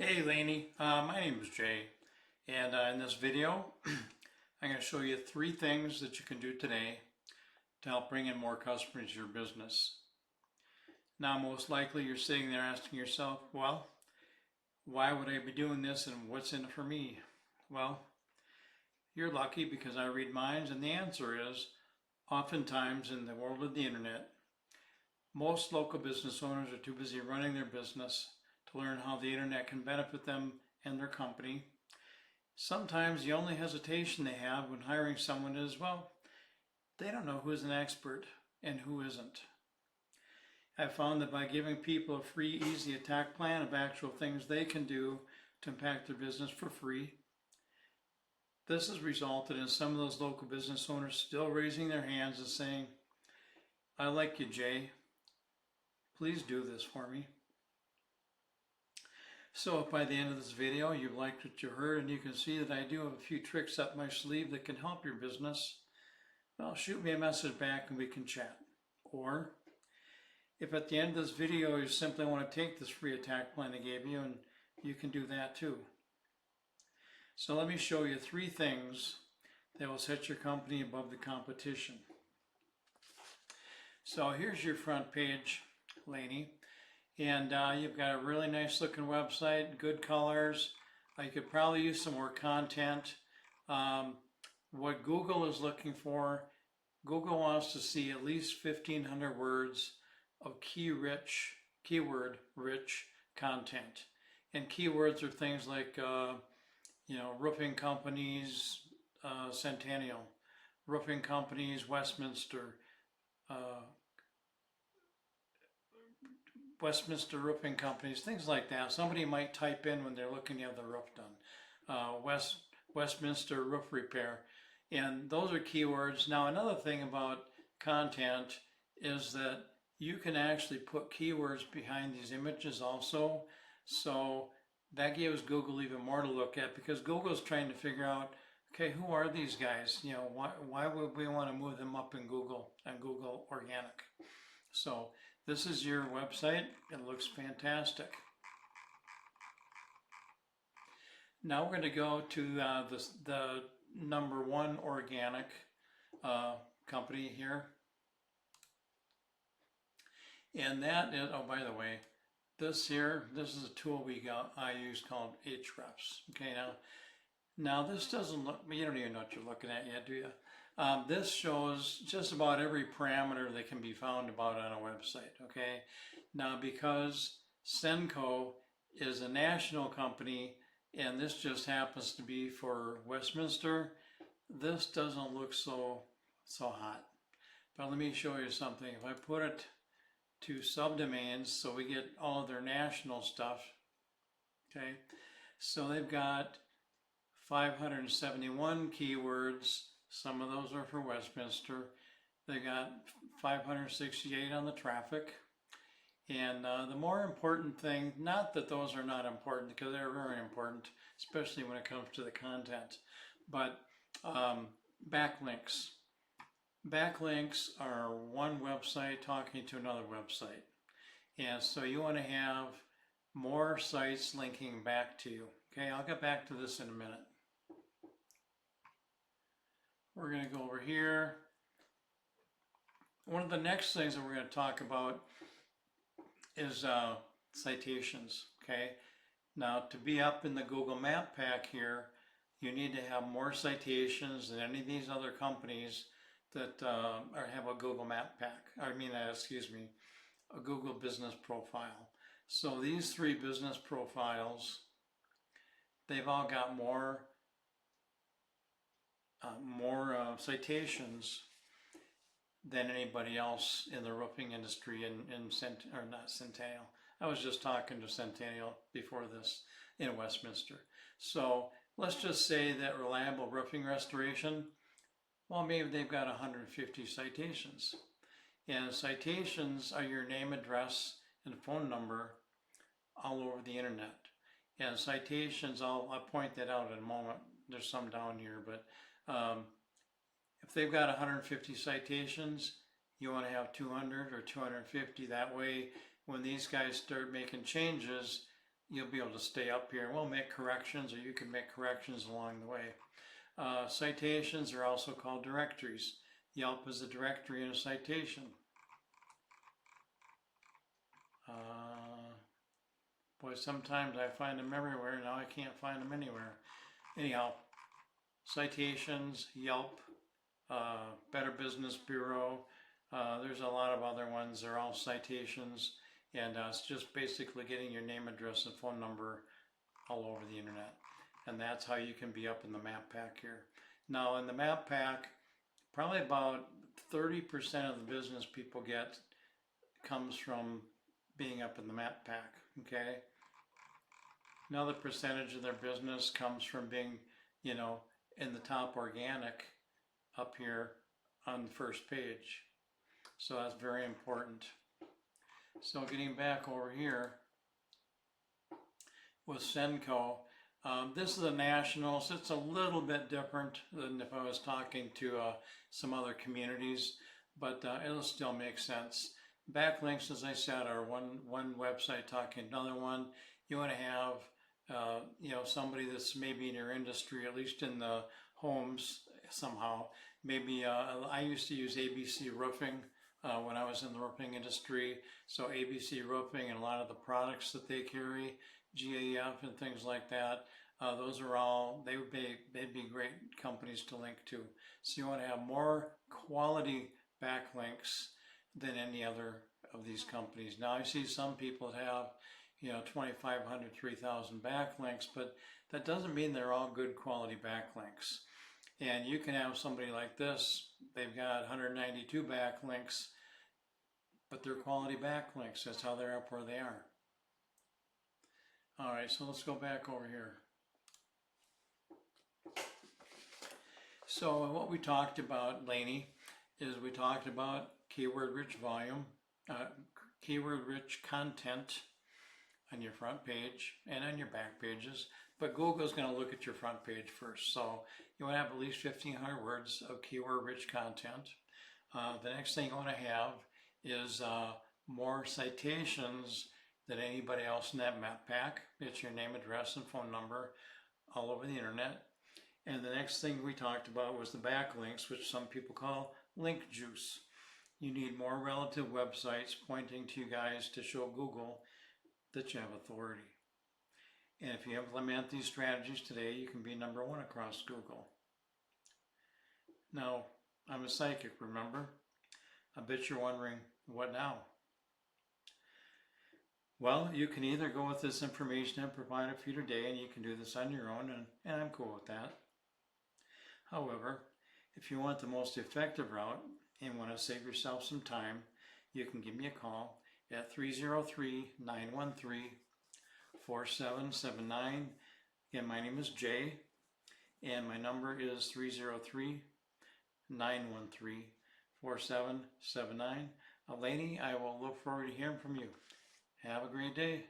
Hey Lainey, my name is Jay, and in this video I'm going to show you 3 things that you can do today to help bring in more customers to your business. Now most likely you're sitting there asking yourself, well, why would I be doing this and what's in it for me? Well, you're lucky because I read minds, and the answer is oftentimes in the world of the internet, most local business owners are too busy running their business to learn how the internet can benefit them and their company. Sometimes the only hesitation they have when hiring someone is, well, they don't know who's an expert and who isn't. I've found that by giving people a free, easy attack plan of actual things they can do to impact their business for free, this has resulted in some of those local business owners still raising their hands and saying, I like you, Jay. Please do this for me. So if by the end of this video you liked what you heard and you can see that I do have a few tricks up my sleeve that can help your business, well, shoot me a message back and we can chat. Or if at the end of this video you simply want to take this free attack plan I gave you, and you can do that too. So let me show you 3 things that will set your company above the competition. So here's your front page, Lainey. And you've got a really nice looking website, good colors. You could probably use some more content. What Google is looking for, Google wants to see at least 1,500 words of keyword rich content. And keywords are things like, roofing companies, Centennial, roofing companies, Westminster roofing companies, things like that. Somebody might type in when they're looking to have the roof done, Westminster roof repair, and those are keywords. Now another thing about content is that you can actually put keywords behind these images also, so that gives Google even more to look at, because Google's trying to figure out, okay, who are these guys? Why would we want to move them up in Google and Google Organic? So this is your website. It looks fantastic. Now we're going to go to the number 1 organic company here. And that is, oh, by the way, this is a tool I use called Ahrefs. Okay, now this doesn't look, you don't even know what you're looking at yet, do you? This shows just about every parameter that can be found about on a website, okay? Now, because Senco is a national company and this just happens to be for Westminster, this doesn't look so hot. But let me show you something. If I put it to subdomains, so we get all of their national stuff, okay? So they've got 571 keywords. Some of those are for Westminster. They got 568 on the traffic. And the more important thing, not that those are not important, because they're very important, especially when it comes to the content, but backlinks. Backlinks are one website talking to another website. And so you want to have more sites linking back to you. Okay, I'll get back to this in a minute. We're going to go over here. One of the next things that we're going to talk about is citations, okay? Now, to be up in the Google Map Pack here, you need to have more citations than any of these other companies that have a Google Map Pack. A Google Business Profile. So these 3 business profiles, they've all got more citations than anybody else in the roofing industry not Centennial. I was just talking to Centennial before this in Westminster. So let's just say that Reliable Roofing Restoration, well, maybe they've got 150 citations. And citations are your name, address, and phone number all over the internet. And citations, I'll point that out in a moment. There's some down here, but if they've got 150 citations, you want to have 200 or 250. That way, when these guys start making changes, you'll be able to stay up here. We'll make corrections, or you can make corrections along the way. Citations are also called directories. Yelp is a directory and a citation. Boy, sometimes I find them everywhere. Now I can't find them anywhere. Anyhow, citations, Yelp, Better Business Bureau. There's a lot of other ones. They're all citations, and it's just basically getting your name, address, and phone number all over the internet. And that's how you can be up in the map pack here. Now, in the map pack, probably about 30% of the business people get comes from being up in the map pack, okay? Another percentage of their business comes from being, you know, in the top organic up here on the first page. So that's very important. So getting back over here with Senco, this is a national, so it's a little bit different than if I was talking to some other communities, but it'll still make sense. Backlinks, as I said, are one website talking to another one. You want to have, you know, somebody that's maybe in your industry, at least in the homes somehow. Maybe I used to use ABC Roofing when I was in the roofing industry. So ABC Roofing and a lot of the products that they carry, GAF and things like that, those are all, they'd be great companies to link to. So you want to have more quality backlinks than any other of these companies. Now I see some people have, you know, 2,500, 3,000 backlinks, but that doesn't mean they're all good quality backlinks. And you can have somebody like this, they've got 192 backlinks, but they're quality backlinks. That's how they're up where they are. All right, so let's go back over here. So what we talked about, Lainey, is we talked about keyword-rich volume, keyword-rich content on your front page and on your back pages, but Google's going to look at your front page first. So you want to have at least 1,500 words of keyword-rich content. The next thing you want to have is more citations than anybody else in that map pack. It's your name, address, and phone number all over the internet. And the next thing we talked about was the backlinks, which some people call link juice. You need more relative websites pointing to you guys to show Google that you have authority. And if you implement these strategies today, you can be #1 across Google. Now, I'm a psychic, remember? I bet you're wondering, what now? Well, you can either go with this information I provided for you today, and you can do this on your own, and I'm cool with that. However, if you want the most effective route and want to save yourself some time, you can give me a call at 303-913-4779. Again, my name is Jay, and my number is 303-913-4779. Lainey, I will look forward to hearing from you. Have a great day.